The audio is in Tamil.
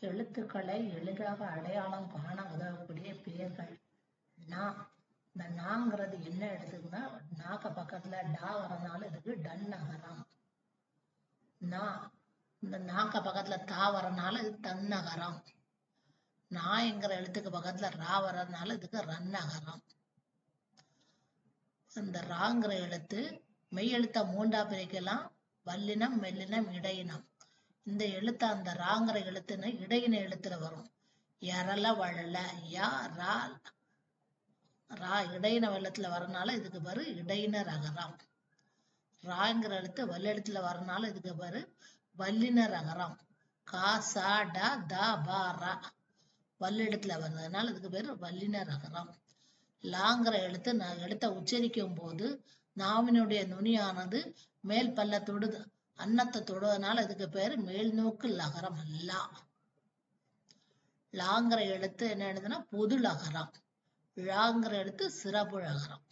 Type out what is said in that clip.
எழுத்துக்களை எளிதாக அடையாளம் காண உதவக்கூடிய பெயர்கள். நா. இந்த நாங்கிறது என்ன எடுத்துக்குன்னா, நாக்க பக்கத்துல டா வரனால இதுக்கு டன் நகரம். நா. இந்த நாக்க பக்கத்துல தா வரனால இது தன் நகரம். நாய்ங்கிற எழுத்துக்கு பக்கத்துல ரா வர்றதுனால இதுக்கு ரன் நகரம். இந்த ராங்கிற எழுத்து மெய் எழுத்த மூண்டா பிரிக்கலாம். வல்லினம், மெல்லினம், இடையினம். இந்த எழுத்து அந்த ராங்கிற எழுத்துன்னு இடையின எழுத்துல வரும். எரல வளல யா ரா ரா இடையின வெள்ளத்துல வரனால இதுக்கு பேரு இடையின ரகரம். ராங்கிற எழுத்து வல்லெழுத்துல வரனால இதுக்கு பேரு வல்லின ரகரம். கா சா ட த ப ர வல்லெழுத்துல வர்றதுனால இதுக்கு பேரு வல்லின ரகரம். லாங்கிற எழுத்து எழுத்த உச்சரிக்கும் போது நாவினுடைய நுனியானது மேல் பல்ல தொடுது, அன்னத்தை தொடுவதனால இதுக்கு பேரு மேல் நோக்கு லகரம் அல்ல. லாங்கிற எழுத்து என்ன எழுதுனா பொது லகரம். ழாங்கிற எழுத்து சிறப்பு லகரம்.